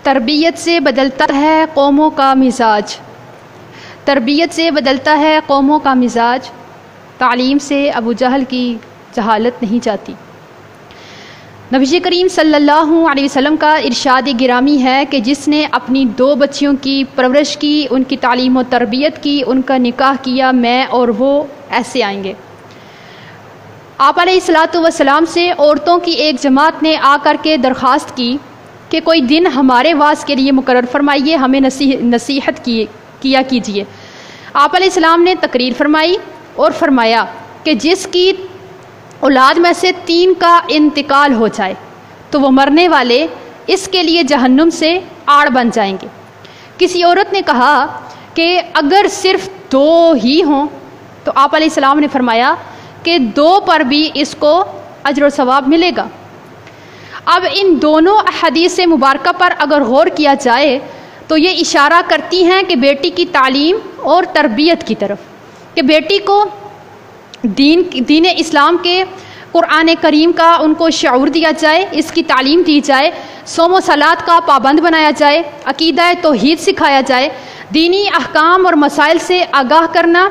تربیت سے بدلتا ہے قوموں کا مزاج، تربیت سے بدلتا ہے قوموں کا مزاج، تعلیم سے ابو جہل کی جہالت نہیں جاتی۔ نبی کریم صلی اللہ علیہ وسلم کا ارشاد گرامی ہے کہ جس نے اپنی 2 بچیوں کی پرورش کی، ان کی تعلیم و تربیت کی، ان کا نکاح کیا، میں اور وہ ایسے آئیں گے۔ آپ علیہ الصلاۃ والسلام سے عورتوں کی ایک جماعت نے آ کر کے درخواست کی کہ کوئی دن ہمارے واعظ کے لیے مقرر فرمائیے، ہمیں نصیحت کیا کیجیے۔ آپ علیہ السلام نے تقریر فرمائی اور فرمایا کہ جس کی اولاد میں سے 3 کا انتقال ہو جائے تو وہ مرنے والے اس کے لیے جہنم سے آڑ بن جائیں گے۔ کسی عورت نے کہا کہ اگر صرف 2 ہی ہوں تو آپ علیہ السلام نے فرمایا کہ 2 پر بھی اس کو اجر و ثواب ملے گا۔ اب ان دونوں احادیث مبارکہ پر اگر غور کیا جائے تو یہ اشارہ کرتی ہیں کہ بیٹی کی تعلیم اور تربیت کی طرف، کہ بیٹی کو دین اسلام کے قرآن کریم کا ان کو شعور دیا جائے، اس کی تعلیم دی جائے، صوم و صلات کا پابند بنایا جائے، عقیدہ توحید سکھایا جائے، دینی احکام اور مسائل سے آگاہ کرنا،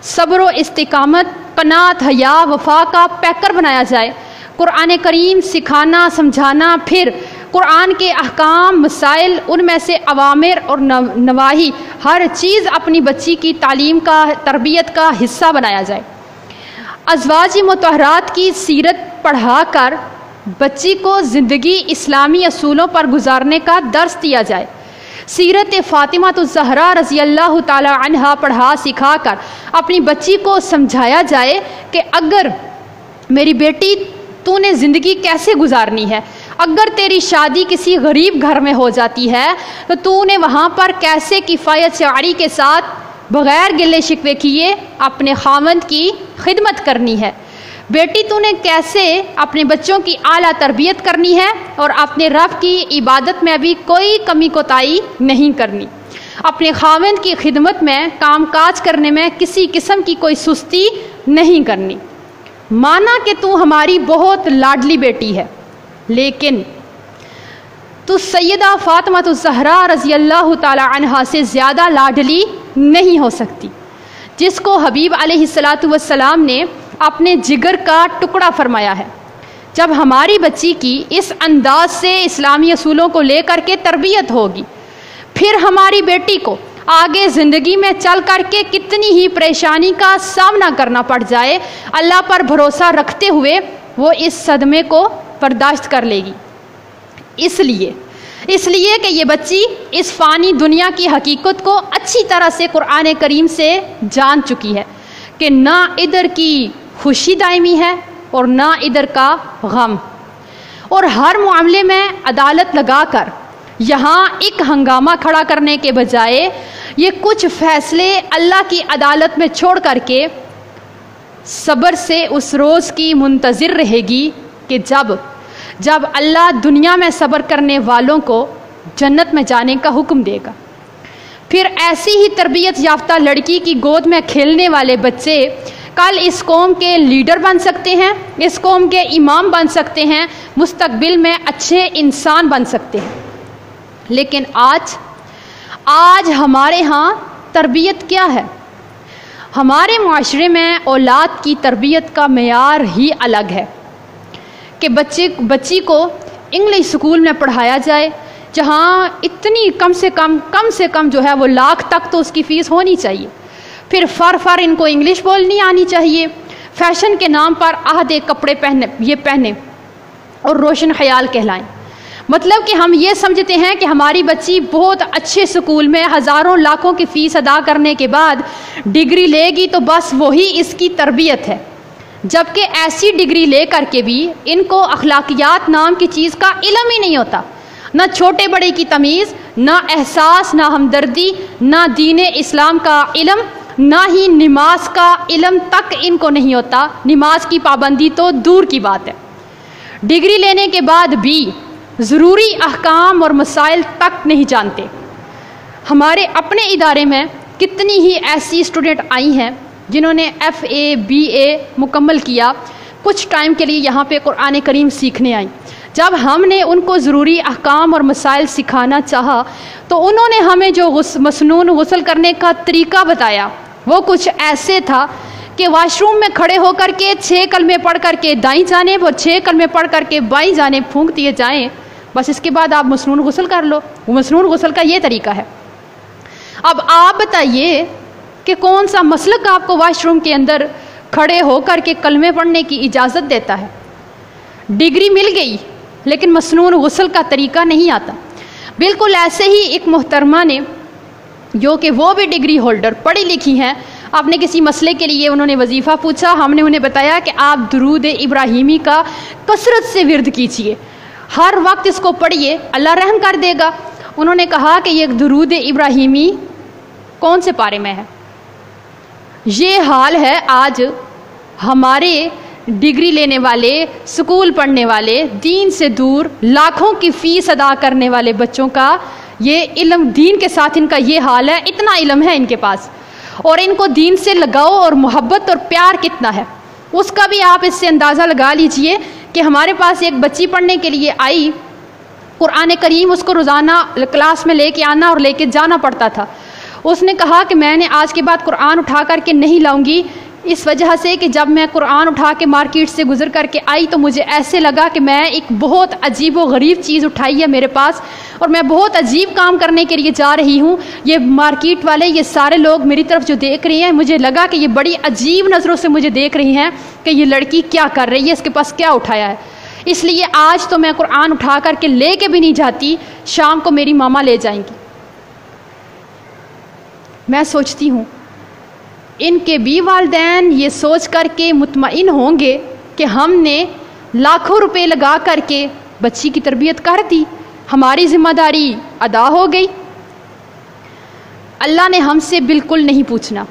صبر و استقامت، قناعت، حیا، وفا کا پیکر بنایا جائے، قرآن کریم سکھانا سمجھانا، پھر قرآن کے احکام مسائل، ان میں سے اوامر اور نواہی، ہر چیز اپنی بچی کی تعلیم کا تربیت کا حصہ بنایا جائے۔ ازواج مطہرات کی سیرت پڑھا کر بچی کو زندگی اسلامی اصولوں پر گزارنے کا درس دیا جائے، سیرت فاطمہ الزہرا رضی اللہ تعالی عنہا پڑھا سکھا کر اپنی بچی کو سمجھایا جائے کہ اگر میری بیٹی تو نے زندگی کیسے گزارنی ہے، اگر تیری شادی کسی غریب گھر میں ہو جاتی ہے تو نے وہاں پر کیسے کفایت شعاری کے ساتھ بغیر گلے شکوے کیے اپنے خاوند کی خدمت کرنی ہے، بیٹی تو نے کیسے اپنے بچوں کی اعلیٰ تربیت کرنی ہے اور اپنے رب کی عبادت میں بھی کوئی کمی کوتاہی نہیں کرنی، اپنے خاوند کی خدمت میں کام کاج کرنے میں کسی قسم کی کوئی سستی نہیں کرنی۔ مانا کہ تو ہماری بہت لاڈلی بیٹی ہے، لیکن تو سیدہ فاطمہ الزہرا رضی اللہ تعالی عنہا سے زیادہ لاڈلی نہیں ہو سکتی، جس کو حبیب علیہ الصلاۃ والسلام نے اپنے جگر کا ٹکڑا فرمایا ہے۔ جب ہماری بچی کی اس انداز سے اسلامی اصولوں کو لے کر کے تربیت ہوگی، پھر ہماری بیٹی کو آگے زندگی میں چل کر کے کتنی ہی پریشانی کا سامنا کرنا پڑ جائے، اللہ پر بھروسہ رکھتے ہوئے وہ اس صدمے کو برداشت کر لے گی۔ اس لیے کہ یہ بچی اس فانی دنیا کی حقیقت کو اچھی طرح سے قرآن کریم سے جان چکی ہے کہ نہ ادھر کی خوشی دائمی ہے اور نہ ادھر کا غم، اور ہر معاملے میں عدالت لگا کر یہاں ایک ہنگامہ کھڑا کرنے کے بجائے یہ کچھ فیصلے اللہ کی عدالت میں چھوڑ کر کے صبر سے اس روز کی منتظر رہے گی کہ جب اللہ دنیا میں صبر کرنے والوں کو جنت میں جانے کا حکم دے گا۔ پھر ایسی ہی تربیت یافتہ لڑکی کی گود میں کھیلنے والے بچے کل اس قوم کے لیڈر بن سکتے ہیں، اس قوم کے امام بن سکتے ہیں، مستقبل میں اچھے انسان بن سکتے ہیں۔ لیکن آج ہمارے ہاں تربیت کیا ہے؟ ہمارے معاشرے میں اولاد کی تربیت کا معیار ہی الگ ہے کہ بچی کو انگلش سکول میں پڑھایا جائے، جہاں اتنی کم سے کم جو ہے وہ لاکھ تک تو اس کی فیس ہونی چاہیے، پھر فر ان کو انگلش بولنی آنی چاہیے، فیشن کے نام پر آدھے کپڑے پہنے اور روشن خیال کہلائیں۔ مطلب کہ ہم یہ سمجھتے ہیں کہ ہماری بچی بہت اچھے سکول میں ہزاروں لاکھوں کی فیس ادا کرنے کے بعد ڈگری لے گی تو بس وہی اس کی تربیت ہے، جبکہ ایسی ڈگری لے کر کے بھی ان کو اخلاقیات نام کی چیز کا علم ہی نہیں ہوتا، نہ چھوٹے بڑے کی تمیز، نہ احساس، نہ ہمدردی، نہ دین اسلام کا علم، نہ ہی نماز کا علم تک ان کو نہیں ہوتا، نماز کی پابندی تو دور کی بات ہے۔ ڈگری لینے کے بعد بھی ضروری احکام اور مسائل تک نہیں جانتے۔ ہمارے اپنے ادارے میں کتنی ہی ایسی اسٹوڈنٹ آئی ہیں جنہوں نے FA BA مکمل کیا، کچھ ٹائم کے لیے یہاں پہ قرآن کریم سیکھنے آئیں، جب ہم نے ان کو ضروری احکام اور مسائل سکھانا چاہا تو انہوں نے ہمیں جو مسنون غسل کرنے کا طریقہ بتایا وہ کچھ ایسے تھا کہ واش روم میں کھڑے ہو کر کے 6 کلمے پڑھ کر کے دائیں جانب اور 6 کلمے پڑھ کر کے بائیں جانب پھونک دیے جائیں، بس اس کے بعد آپ مسنون غسل کر لو۔ وہ مسنون غسل کا یہ طریقہ ہے۔ اب آپ بتائیے کہ کون سا مسلک آپ کو واش روم کے اندر کھڑے ہو کر کے کلمے پڑھنے کی اجازت دیتا ہے؟ ڈگری مل گئی لیکن مسنون غسل کا طریقہ نہیں آتا۔ بالکل ایسے ہی ایک محترمہ نے، جو کہ وہ بھی ڈگری ہولڈر پڑھی لکھی ہیں، آپ نے کسی مسئلے کے لیے انہوں نے وظیفہ پوچھا، ہم نے انہیں بتایا کہ آپ درود ابراہیمی کا کثرت سے ورد کیجیے، ہر وقت اس کو پڑھیے، اللہ رحم کر دے گا۔ انہوں نے کہا کہ یہ درود ابراہیمی کون سے پارے میں ہے؟ یہ حال ہے آج ہمارے ڈگری لینے والے، سکول پڑھنے والے، دین سے دور لاکھوں کی فیس ادا کرنے والے بچوں کا، یہ علم دین کے ساتھ ان کا یہ حال ہے۔ اتنا علم ہے ان کے پاس اور ان کو دین سے لگاؤ اور محبت اور پیار کتنا ہے، اس کا بھی آپ اس سے اندازہ لگا لیجئے کہ ہمارے پاس ایک بچی پڑھنے کے لیے آئی، قرآن کریم اس کو روزانہ کلاس میں لے کے آنا اور لے کے جانا پڑتا تھا۔ اس نے کہا کہ میں نے آج کے بعد قرآن اٹھا کر کے نہیں لاؤں گی، اس وجہ سے کہ جب میں قرآن اٹھا کے مارکیٹ سے گزر کر کے آئی تو مجھے ایسے لگا کہ میں ایک بہت عجیب و غریب چیز اٹھائی ہے میرے پاس اور میں بہت عجیب کام کرنے کے لیے جا رہی ہوں۔ یہ مارکیٹ والے، یہ سارے لوگ میری طرف جو دیکھ رہے ہیں، مجھے لگا کہ یہ بڑی عجیب نظروں سے مجھے دیکھ رہی ہیں کہ یہ لڑکی کیا کر رہی ہے، اس کے پاس کیا اٹھایا ہے۔ اس لیے آج تو میں قرآن اٹھا کر کے لے کے بھی نہیں جاتی، شام کو میری ماما لے جائیں گی۔ میں سوچتی ہوں ان کے بھی والدین یہ سوچ کر کے مطمئن ہوں گے کہ ہم نے لاکھوں روپے لگا کر کے بچی کی تربیت کر دی، ہماری ذمہ داری ادا ہو گئی۔ اللہ نے ہم سے بالکل نہیں پوچھنا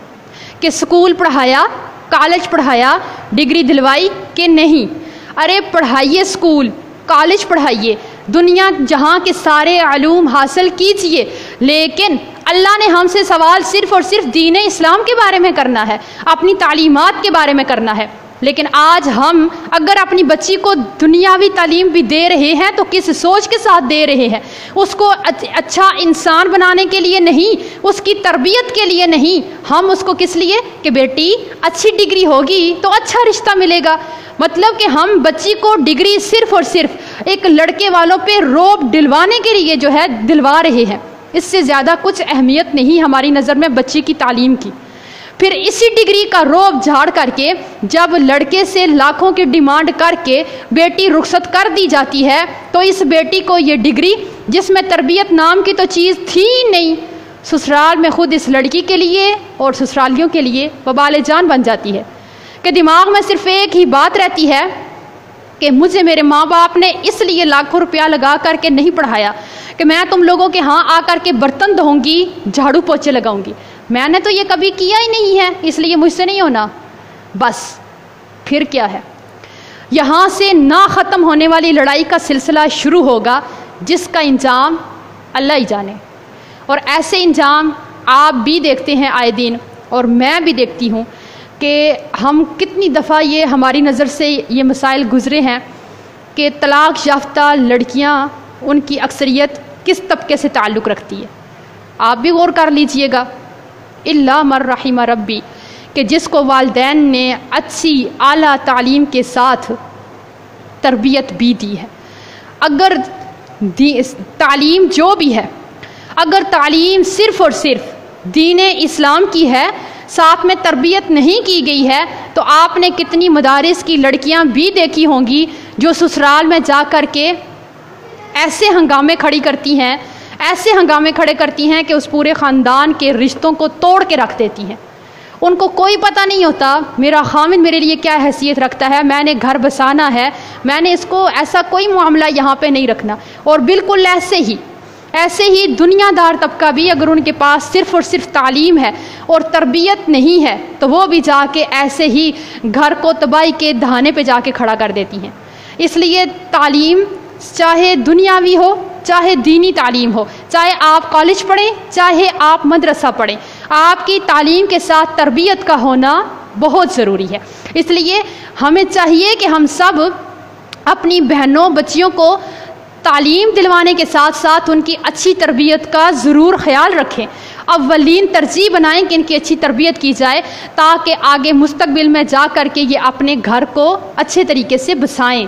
کہ سکول پڑھایا، کالج پڑھایا، ڈگری دلوائی کہ نہیں۔ ارے پڑھائیے، سکول کالج پڑھائیے، دنیا جہاں کے سارے علوم حاصل کیجئے، لیکن اللہ نے ہم سے سوال صرف اور صرف دین اسلام کے بارے میں کرنا ہے، اپنی تعلیمات کے بارے میں کرنا ہے۔ لیکن آج ہم اگر اپنی بچی کو دنیاوی تعلیم بھی دے رہے ہیں تو کس سوچ کے ساتھ دے رہے ہیں؟ اس کو اچھا انسان بنانے کے لیے نہیں، اس کی تربیت کے لیے نہیں، ہم اس کو کس لیے کہ بیٹی اچھی ڈگری ہوگی تو اچھا رشتہ ملے گا۔ مطلب کہ ہم بچی کو ڈگری صرف اور صرف ایک لڑکے والوں پہ روب ڈلوانے کے لیے جو ہے دلوا رہے ہیں، اس سے زیادہ کچھ اہمیت نہیں ہماری نظر میں بچی کی تعلیم کی۔ پھر اسی ڈگری کا روب جھاڑ کر کے جب لڑکے سے لاکھوں کی ڈیمانڈ کر کے بیٹی رخصت کر دی جاتی ہے تو اس بیٹی کو یہ ڈگری، جس میں تربیت نام کی تو چیز تھی نہیں، سسرال میں خود اس لڑکی کے لیے اور سسرالیوں کے لیے وبال جان بن جاتی ہے کہ دماغ میں صرف ایک ہی بات رہتی ہے کہ مجھے میرے ماں باپ نے اس لیے لاکھوں روپیہ لگا کر کے نہیں پڑھایا کہ میں تم لوگوں کے ہاں آ کر کے برتن دھوؤں گی، جھاڑو پوچھے لگاؤں گی، میں نے تو یہ کبھی کیا ہی نہیں ہے، اس لیے مجھ سے نہیں ہونا۔ بس پھر کیا ہے؟ یہاں سے نہ ختم ہونے والی لڑائی کا سلسلہ شروع ہوگا جس کا انجام اللہ ہی جانے، اور ایسے انجام آپ بھی دیکھتے ہیں آئے دن اور میں بھی دیکھتی ہوں کہ ہم کتنی دفعہ یہ ہماری نظر سے یہ مسائل گزرے ہیں کہ طلاق یافتہ لڑکیاں، ان کی اکثریت کس طبقے سے تعلق رکھتی ہے۔ آپ بھی غور کر لیجئے گا، الا من رحم ربی، کہ جس کو والدین نے اچھی اعلیٰ تعلیم کے ساتھ تربیت بھی دی ہے۔ اگر تعلیم جو بھی ہے، اگر تعلیم صرف اور صرف دین اسلام کی ہے، ساتھ میں تربیت نہیں کی گئی ہے، تو آپ نے کتنی مدارس کی لڑکیاں بھی دیکھی ہوں گی جو سسرال میں جا کر کے ایسے ہنگامے کھڑی کرتی ہیں، ایسے ہنگامے کھڑے کرتی ہیں کہ اس پورے خاندان کے رشتوں کو توڑ کے رکھ دیتی ہیں۔ ان کو کوئی پتہ نہیں ہوتا میرا خامن میرے لیے کیا حیثیت رکھتا ہے، میں نے گھر بسانا ہے، میں نے اس کو ایسا کوئی معاملہ یہاں پہ نہیں رکھنا۔ اور بالکل ایسے ہی دنیا دار طبقہ بھی اگر ان کے پاس صرف اور صرف تعلیم ہے اور تربیت نہیں ہے تو وہ بھی جا کے ایسے ہی گھر کو تباہی کے دہانے پہ جا کے کھڑا کر دیتی ہیں۔ اس لیے تعلیم چاہے دنیاوی ہو، چاہے دینی تعلیم ہو، چاہے آپ کالج پڑھیں، چاہے آپ مدرسہ پڑھیں، آپ کی تعلیم کے ساتھ تربیت کا ہونا بہت ضروری ہے۔ اس لیے ہمیں چاہیے کہ ہم سب اپنی بہنوں بچیوں کو تعلیم دلوانے کے ساتھ ساتھ ان کی اچھی تربیت کا ضرور خیال رکھیں. اولین ترجیح بنائیں کہ ان کی اچھی تربیت کی جائے تاکہ آگے مستقبل میں جا کر کے یہ اپنے گھر کو اچھے طریقے سے بسائیں.